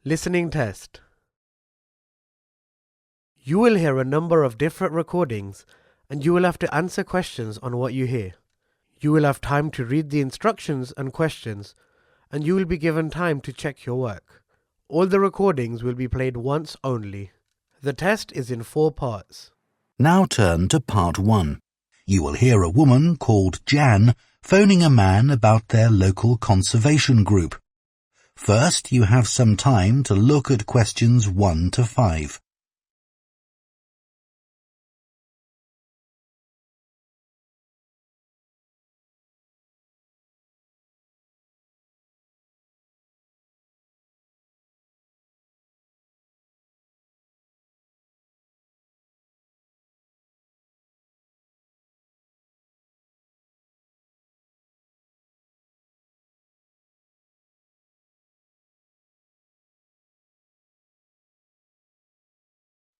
Listening test. You will hear a number of different recordings and you will have to answer questions on what you hear. You will have time to read the instructions and questions and you will be given time to check your work. All the recordings will be played once only. The test is in 4 parts. Now turn to part 1. You will hear a woman called Jan phoning a man about their local conservation group. First, you have some time to look at questions 1 to 5.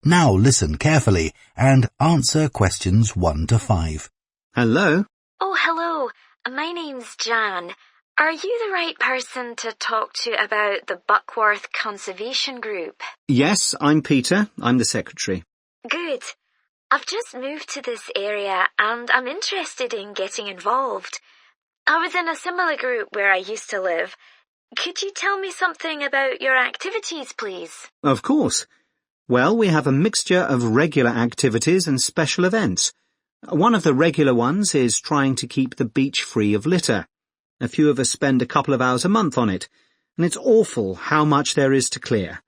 Now listen carefully and answer questions 1 to 5. Hello? Oh, hello. My name's Jan. Are you the right person to talk to about the Buckworth Conservation Group? Yes, I'm Peter. I'm the secretary. Good. I've just moved to this area and I'm interested in getting involved. I was in a similar group where I used to live. Could you tell me something about your activities, please? Of course. Well, we have a mixture of regular activities and special events. One of the regular ones is trying to keep the beach free of litter. A few of us spend a couple of hours a month on it, and it's awful how much there is to clear.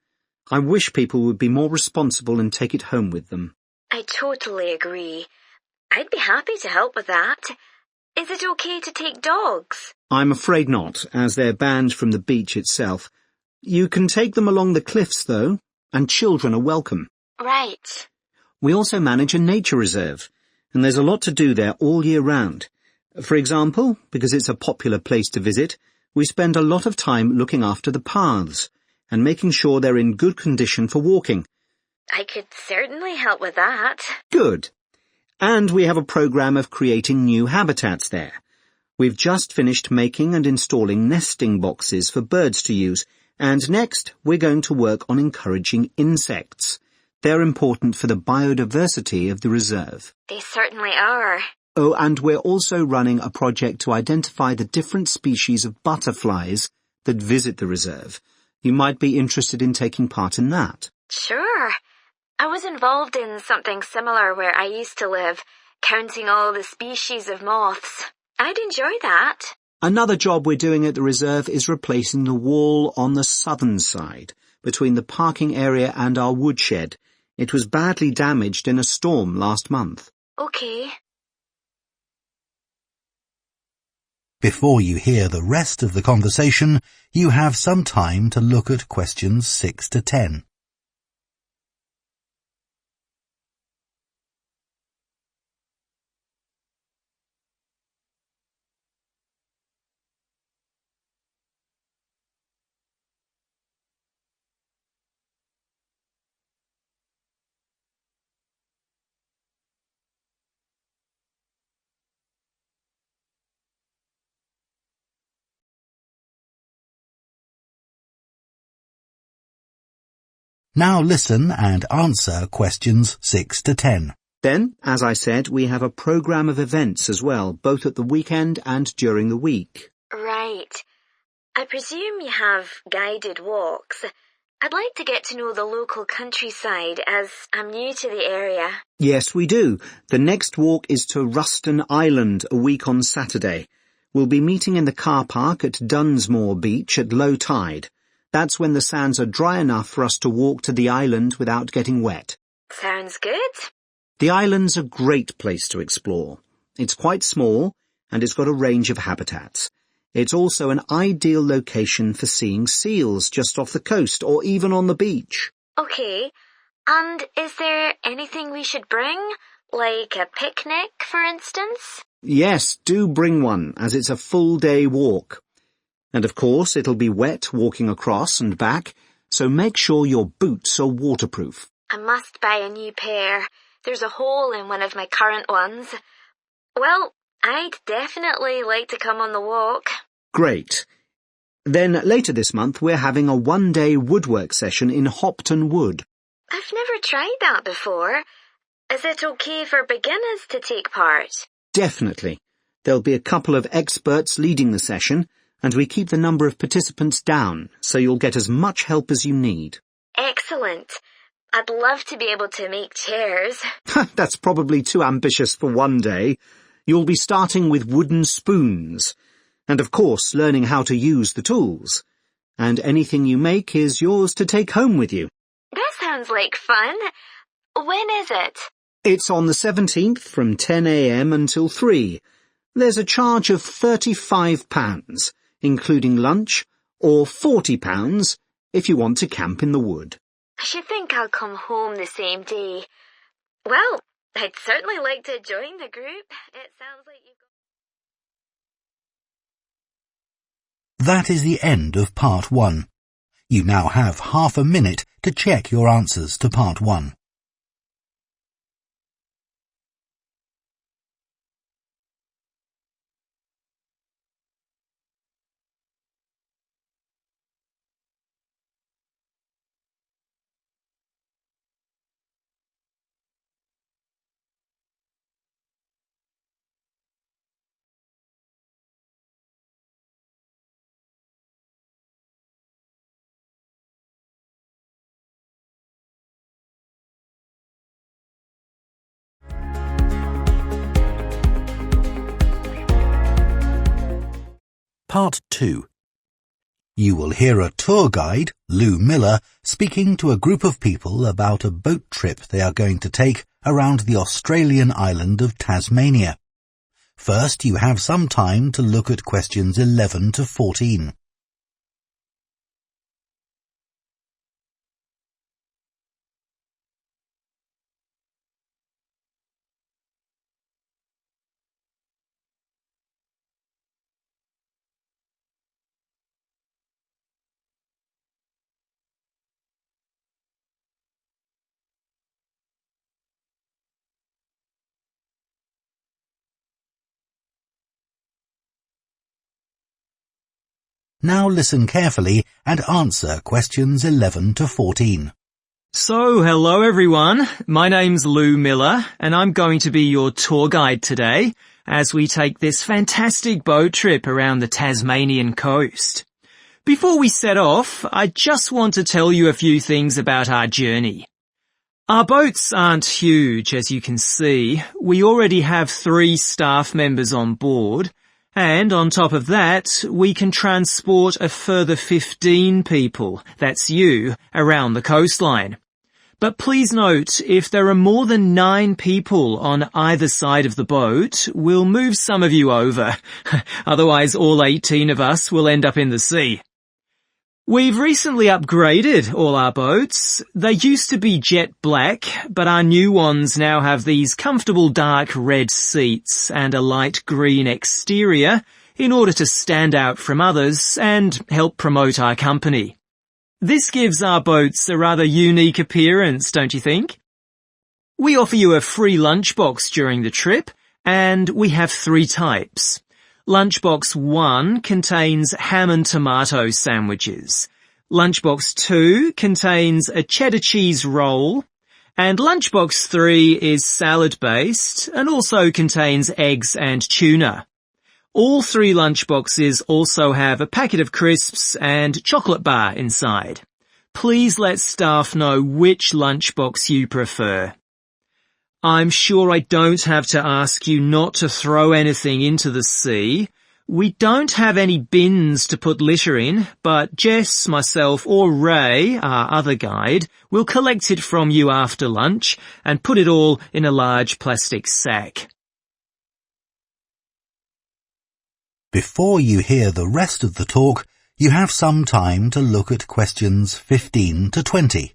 I wish people would be more responsible and take it home with them. I totally agree. I'd be happy to help with that. Is it okay to take dogs? I'm afraid not, as they're banned from the beach itself. You can take them along the cliffs, though, and children are welcome. Right. We also manage a nature reserve, and there's a lot to do there all year round. For example, because it's a popular place to visit, we spend a lot of time looking after the paths and making sure they're in good condition for walking. I could certainly help with that. Good. And we have a program of creating new habitats there. We've just finished making and installing nesting boxes for birds to use, and next we're going to work on encouraging insects. They're important for the biodiversity of the reserve. They certainly are. Oh, and we're also running a project to identify the different species of butterflies that visit the reserve. You might be interested in taking part in that. Sure. I was involved in something similar where I used to live, counting all the species of moths. I'd enjoy that. Another job we're doing at the reserve is replacing the wall on the southern side, between the parking area and our woodshed. It was badly damaged in a storm last month. Okay. Before you hear the rest of the conversation, you have some time to look at questions 6 to 10. Now listen and answer questions 6 to 10. Then, as I said, we have a program of events as well, both at the weekend and during the week. Right. I presume you have guided walks. I'd like to get to know the local countryside as I'm new to the area. Yes, we do. The next walk is to Ruston Island a week on Saturday. We'll be meeting in the car park at Dunsmore Beach at low tide. That's when the sands are dry enough for us to walk to the island without getting wet. Sounds good. The island's a great place to explore. It's quite small, and it's got a range of habitats. It's also an ideal location for seeing seals just off the coast or even on the beach. Okay. And is there anything we should bring? Like a picnic, for instance? Yes, do bring one, as it's a full-day walk. And of course, it'll be wet walking across and back, so make sure your boots are waterproof. I must buy a new pair. There's a hole in one of my current ones. Well, I'd definitely like to come on the walk. Great. Then later this month we're having a one-day woodwork session in Hopton Wood. I've never tried that before. Is it okay for beginners to take part? Definitely. There'll be a couple of experts leading the session, and we keep the number of participants down, so you'll get as much help as you need. Excellent. I'd love to be able to make chairs. That's probably too ambitious for one day. You'll be starting with wooden spoons, and of course learning how to use the tools. And anything you make is yours to take home with you. That sounds like fun. When is it? It's on the 17th from 10 a.m. until 3. There's a charge of £35, including lunch, or £40 if you want to camp in the wood. I should think I'll come home the same day. Well, I'd certainly like to join the group. It sounds like you've got... That is the end of part 1. You now have half a minute to check your answers to part 1. Part 2. You will hear a tour guide, Lou Miller, speaking to a group of people about a boat trip they are going to take around the Australian island of Tasmania. First, you have some time to look at questions 11 to 14. Now listen carefully and answer questions 11 to 14. So, hello everyone. My name's Lou Miller and I'm going to be your tour guide today as we take this fantastic boat trip around the Tasmanian coast. Before we set off, I just want to tell you a few things about our journey. Our boats aren't huge, as you can see. We already have 3 staff members on board. And on top of that, we can transport a further 15 people, that's you, around the coastline. But please note, if there are more than 9 people on either side of the boat, we'll move some of you over. Otherwise, all 18 of us will end up in the sea. We've recently upgraded all our boats. They used to be jet black, but our new ones now have these comfortable dark red seats and a light green exterior in order to stand out from others and help promote our company. This gives our boats a rather unique appearance, don't you think? We offer you a free lunchbox during the trip, and we have 3 types. Lunchbox 1 contains ham and tomato sandwiches. Lunchbox 2 contains a cheddar cheese roll. And Lunchbox 3 is salad-based and also contains eggs and tuna. All 3 lunchboxes also have a packet of crisps and chocolate bar inside. Please let staff know which lunchbox you prefer. I'm sure I don't have to ask you not to throw anything into the sea. We don't have any bins to put litter in, but Jess, myself or Ray, our other guide, will collect it from you after lunch and put it all in a large plastic sack. Before you hear the rest of the talk, you have some time to look at questions 15 to 20.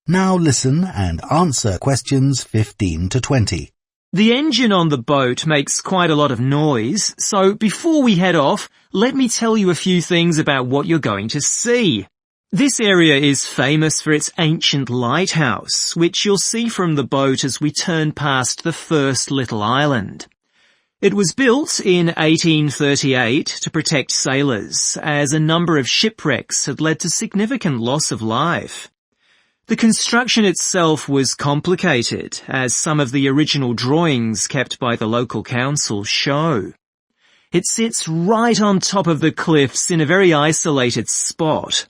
Now listen and answer questions 15 to 20. The engine on the boat makes quite a lot of noise, so before we head off, let me tell you a few things about what you're going to see. This area is famous for its ancient lighthouse, which you'll see from the boat as we turn past the first little island. It was built in 1838 to protect sailors, as a number of shipwrecks had led to significant loss of life. The construction itself was complicated, as some of the original drawings kept by the local council show. It sits right on top of the cliffs in a very isolated spot.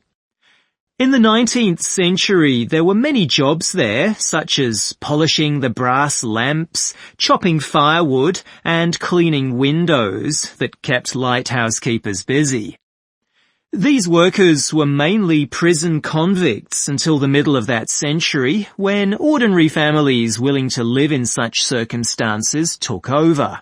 In the 19th century, there were many jobs there, such as polishing the brass lamps, chopping firewood, and cleaning windows that kept lighthouse keepers busy. These workers were mainly prison convicts until the middle of that century, when ordinary families willing to live in such circumstances took over.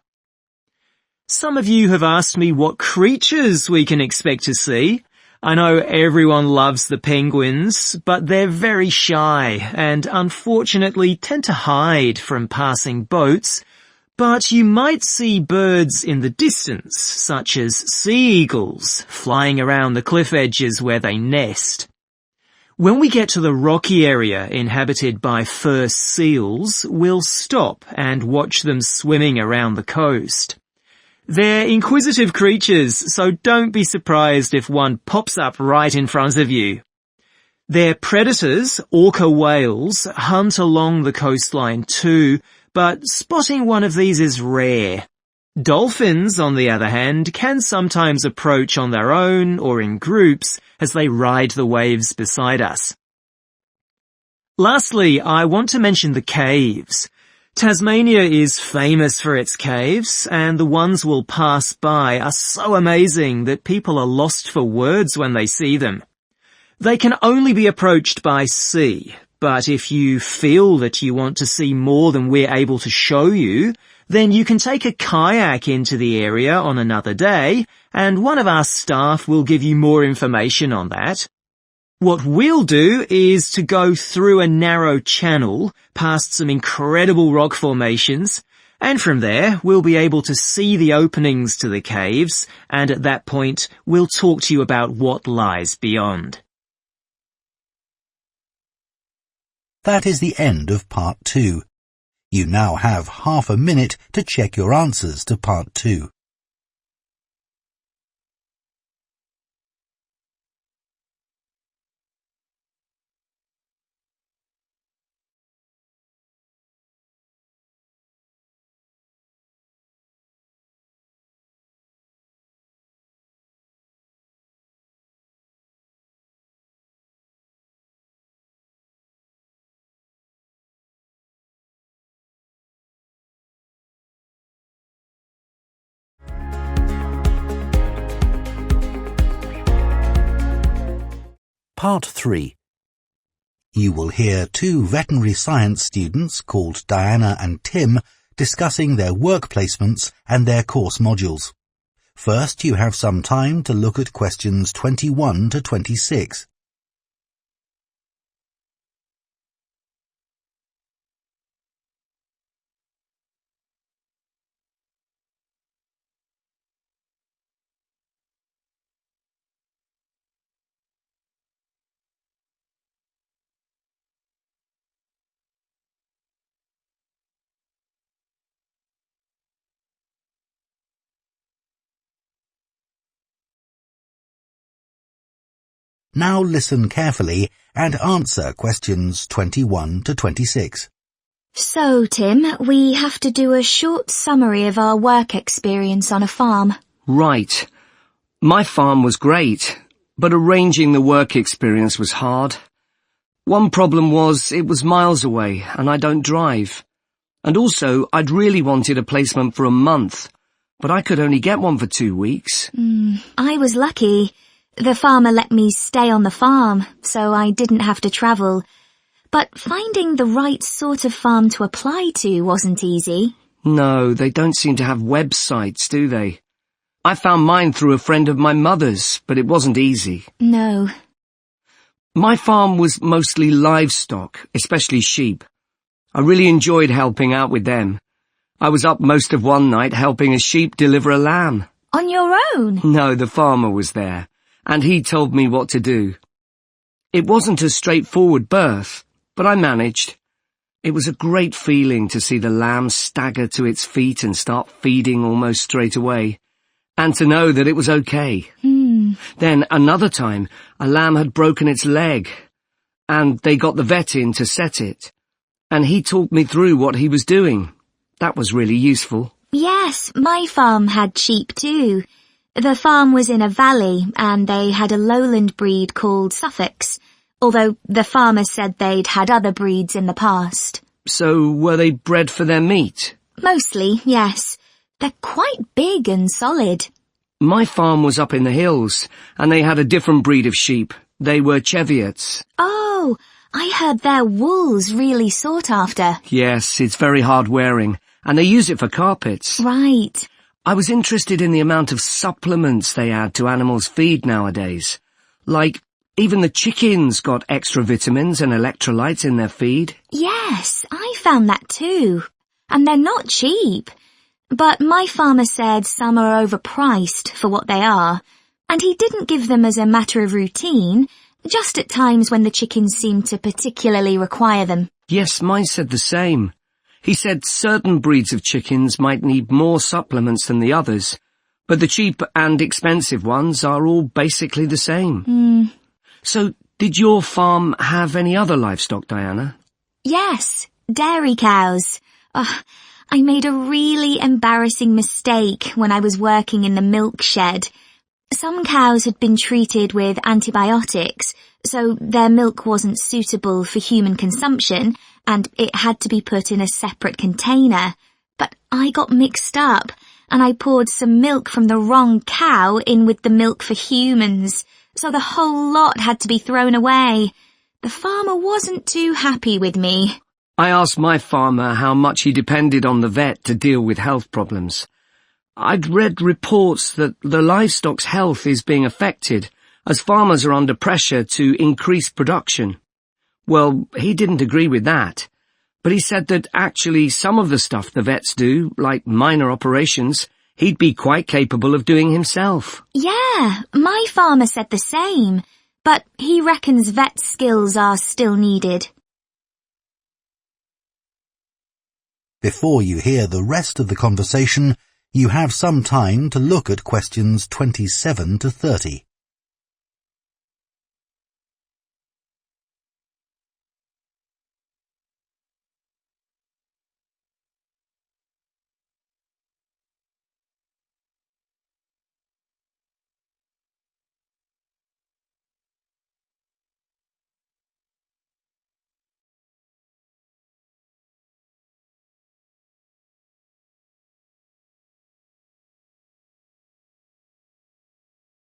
Some of you have asked me what creatures we can expect to see. I know everyone loves the penguins, but they're very shy and unfortunately tend to hide from passing boats. But you might see birds in the distance, such as sea eagles, flying around the cliff edges where they nest. When we get to the rocky area inhabited by fur seals, we'll stop and watch them swimming around the coast. They're inquisitive creatures, so don't be surprised if one pops up right in front of you. Their predators, orca whales, hunt along the coastline too, but spotting one of these is rare. Dolphins, on the other hand, can sometimes approach on their own or in groups as they ride the waves beside us. Lastly, I want to mention the caves. Tasmania is famous for its caves, and the ones we'll pass by are so amazing that people are lost for words when they see them. They can only be approached by sea, but if you feel that you want to see more than we're able to show you, then you can take a kayak into the area on another day, and one of our staff will give you more information on that. What we'll do is to go through a narrow channel, past some incredible rock formations, and from there we'll be able to see the openings to the caves, and at that point we'll talk to you about what lies beyond. That is the end of Part 2. You now have half a minute to check your answers to Part 2. Part 3. You will hear two veterinary science students called Diana and Tim discussing their work placements and their course modules. First, you have some time to look at questions 21 to 26. Now listen carefully and answer questions 21 to 26. So, Tim, we have to do a short summary of our work experience on a farm. Right. My farm was great, but arranging the work experience was hard. One problem was it was miles away and I don't drive. And also, I'd really wanted a placement for a month, but I could only get one for 2 weeks. I was lucky. The farmer let me stay on the farm, so I didn't have to travel. But finding the right sort of farm to apply to wasn't easy. No, they don't seem to have websites, do they? I found mine through a friend of my mother's, but it wasn't easy. No. My farm was mostly livestock, especially sheep. I really enjoyed helping out with them. I was up most of one night helping a sheep deliver a lamb. On your own? No, the farmer was there, and he told me what to do. It wasn't a straightforward birth, but I managed. It was a great feeling to see the lamb stagger to its feet and start feeding almost straight away, and to know that it was okay. Then another time, a lamb had broken its leg, and they got the vet in to set it, and he talked me through what he was doing. That was really useful. Yes, my farm had sheep too. The farm was in a valley, and they had a lowland breed called Suffolks, although the farmer said they'd had other breeds in the past. So were they bred for their meat? Mostly, yes. They're quite big and solid. My farm was up in the hills, and they had a different breed of sheep. They were Cheviots. Oh, I heard their wool's really sought after. Yes, it's very hard wearing, and they use it for carpets. Right. I was interested in the amount of supplements they add to animals' feed nowadays. Like, even the chickens got extra vitamins and electrolytes in their feed. Yes, I found that too. And they're not cheap. But my farmer said some are overpriced for what they are, and he didn't give them as a matter of routine, just at times when the chickens seemed to particularly require them. Yes, mine said the same. He said certain breeds of chickens might need more supplements than the others, but the cheap and expensive ones are all basically the same. So, did your farm have any other livestock, Diana? Yes, dairy cows. I made a really embarrassing mistake when I was working in the milk shed. Some cows had been treated with antibiotics, so their milk wasn't suitable for human consumption, and it had to be put in a separate container. But I got mixed up, and I poured some milk from the wrong cow in with the milk for humans, so the whole lot had to be thrown away. The farmer wasn't too happy with me. I asked my farmer how much he depended on the vet to deal with health problems. I'd read reports that the livestock's health is being affected as farmers are under pressure to increase production. Well, he didn't agree with that, but he said that actually some of the stuff the vets do, like minor operations, he'd be quite capable of doing himself. Yeah, my farmer said the same, but he reckons vet skills are still needed. Before you hear the rest of the conversation, you have some time to look at questions 27 to 30.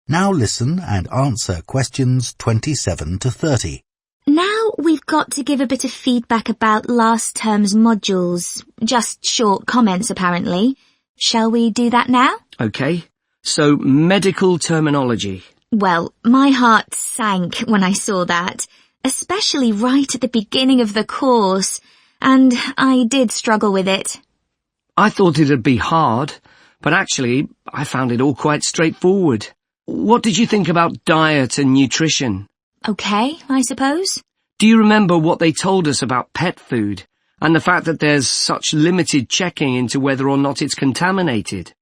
Now listen and answer questions 27 to 30. Now we've got to give a bit of feedback about last term's modules. Just short comments, apparently. Shall we do that now? Okay, so medical terminology. Well, my heart sank when I saw that, especially right at the beginning of the course, and I did struggle with it. I thought it'd be hard, but actually I found it all quite straightforward. What did you think about diet and nutrition? Okay, I suppose. Do you remember what they told us about pet food and the fact that there's such limited checking into whether or not it's contaminated?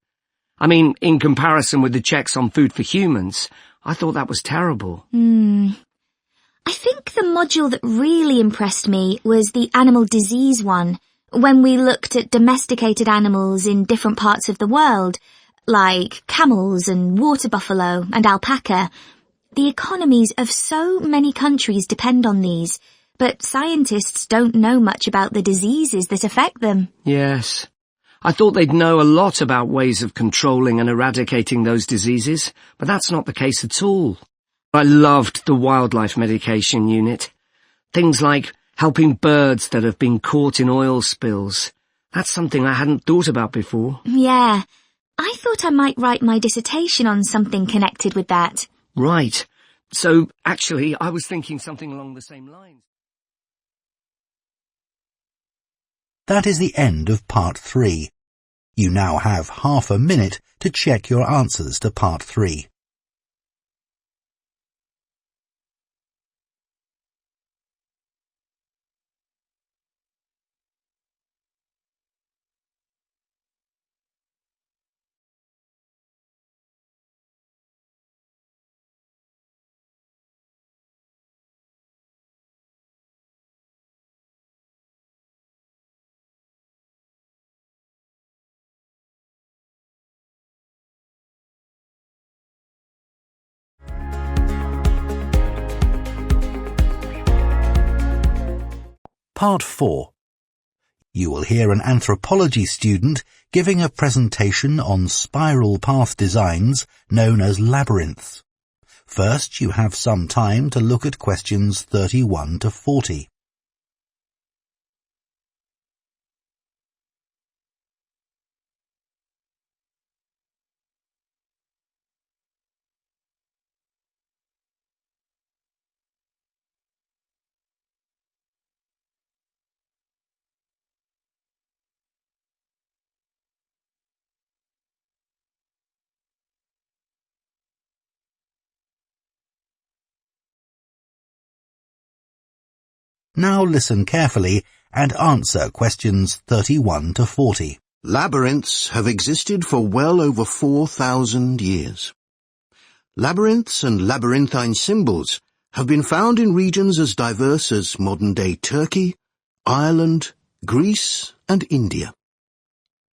I mean, in comparison with the checks on food for humans, I thought that was terrible. I think the module that really impressed me was the animal disease one, when we looked at domesticated animals in different parts of the world, like camels and water buffalo and alpaca. The economies of so many countries depend on these, but scientists don't know much about the diseases that affect them. Yes. I thought they'd know a lot about ways of controlling and eradicating those diseases, but that's not the case at all. I loved the wildlife medication unit. Things like helping birds that have been caught in oil spills. That's something I hadn't thought about before. Yeah. I thought I might write my dissertation on something connected with that. Right. So, actually, I was thinking something along the same lines. That is the end of part 3. You now have half a minute to check your answers to part 3. Part 4. You will hear an anthropology student giving a presentation on spiral path designs known as labyrinths. First, you have some time to look at questions 31 to 40. Now listen carefully and answer questions 31 to 40. Labyrinths have existed for well over 4,000 years. Labyrinths and labyrinthine symbols have been found in regions as diverse as modern-day Turkey, Ireland, Greece, and India.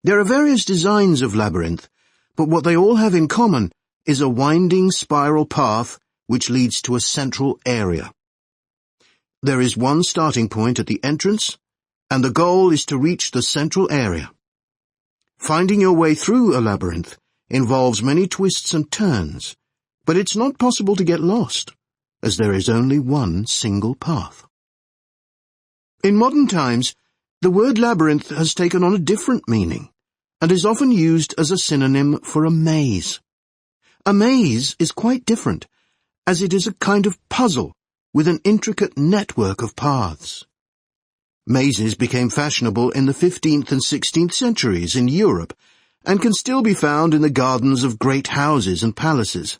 There are various designs of labyrinth, but what they all have in common is a winding spiral path which leads to a central area. There is one starting point at the entrance, and the goal is to reach the central area. Finding your way through a labyrinth involves many twists and turns, but it's not possible to get lost, as there is only one single path. In modern times, the word labyrinth has taken on a different meaning, and is often used as a synonym for a maze. A maze is quite different, as it is a kind of puzzle with an intricate network of paths. Mazes became fashionable in the 15th and 16th centuries in Europe, and can still be found in the gardens of great houses and palaces.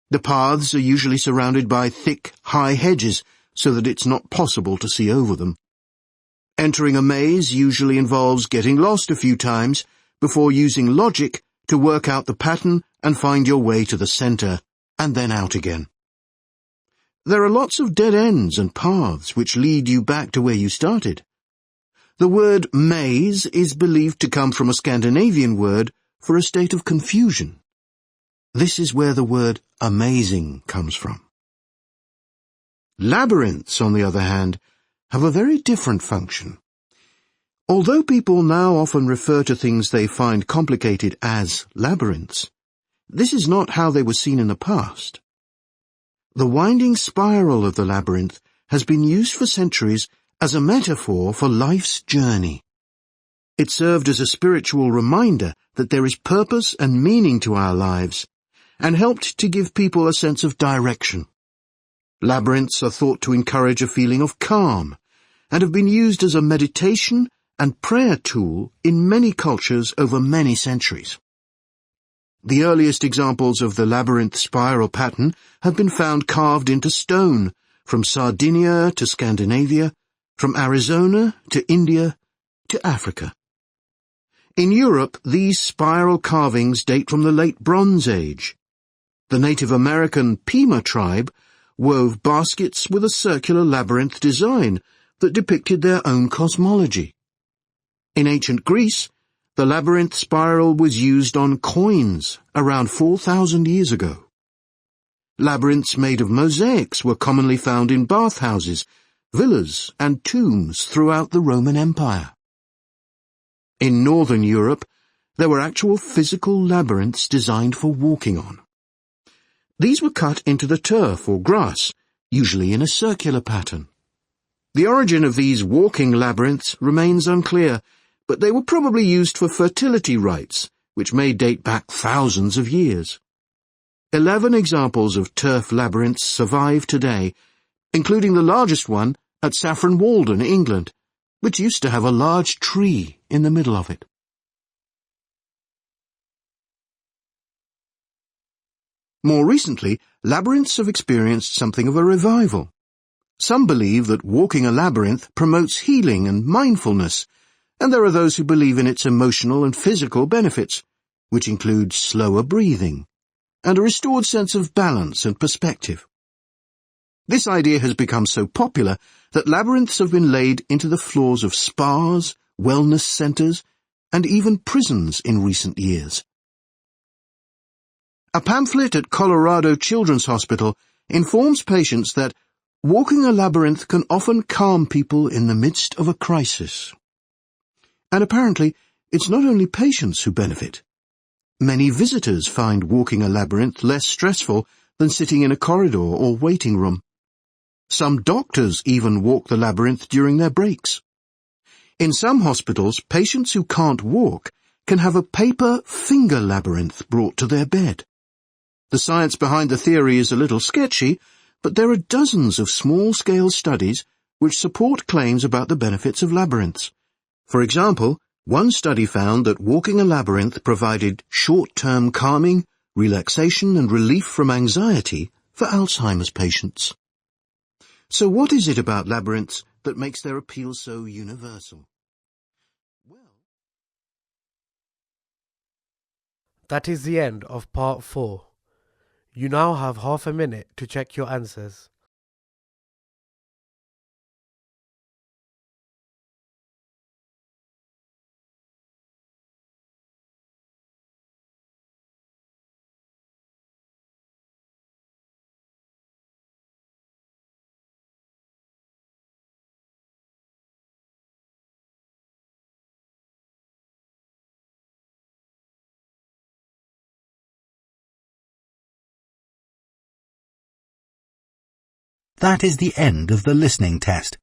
The paths are usually surrounded by thick, high hedges, so that it's not possible to see over them. Entering a maze usually involves getting lost a few times before using logic to work out the pattern and find your way to the center, and then out again. There are lots of dead ends and paths which lead you back to where you started. The word maze is believed to come from a Scandinavian word for a state of confusion. This is where the word amazing comes from. Labyrinths, on the other hand, have a very different function. Although people now often refer to things they find complicated as labyrinths, this is not how they were seen in the past. The winding spiral of the labyrinth has been used for centuries as a metaphor for life's journey. It served as a spiritual reminder that there is purpose and meaning to our lives, and helped to give people a sense of direction. Labyrinths are thought to encourage a feeling of calm, and have been used as a meditation and prayer tool in many cultures over many centuries. The earliest examples of the labyrinth spiral pattern have been found carved into stone, from Sardinia to Scandinavia, from Arizona to India to Africa. In Europe, these spiral carvings date from the late Bronze Age. The Native American Pima tribe wove baskets with a circular labyrinth design that depicted their own cosmology. In ancient Greece, the labyrinth spiral was used on coins around 4,000 years ago. Labyrinths made of mosaics were commonly found in bathhouses, villas, and tombs throughout the Roman Empire. In northern Europe, there were actual physical labyrinths designed for walking on. These were cut into the turf or grass, usually in a circular pattern. The origin of these walking labyrinths remains unclear, but they were probably used for fertility rites, which may date back thousands of years. 11 examples of turf labyrinths survive today, including the largest one at Saffron Walden, England, which used to have a large tree in the middle of it. More recently, labyrinths have experienced something of a revival. Some believe that walking a labyrinth promotes healing and mindfulness, and there are those who believe in its emotional and physical benefits, which include slower breathing and a restored sense of balance and perspective. This idea has become so popular that labyrinths have been laid into the floors of spas, wellness centres, and even prisons in recent years. A pamphlet at Colorado Children's Hospital informs patients that walking a labyrinth can often calm people in the midst of a crisis. And apparently, it's not only patients who benefit. Many visitors find walking a labyrinth less stressful than sitting in a corridor or waiting room. Some doctors even walk the labyrinth during their breaks. In some hospitals, patients who can't walk can have a paper finger labyrinth brought to their bed. The science behind the theory is a little sketchy, but there are dozens of small-scale studies which support claims about the benefits of labyrinths. For example, one study found that walking a labyrinth provided short-term calming, relaxation and relief from anxiety for Alzheimer's patients. So what is it about labyrinths that makes their appeal so universal? That is the end of part 4. You now have half a minute to check your answers. That is the end of the listening test.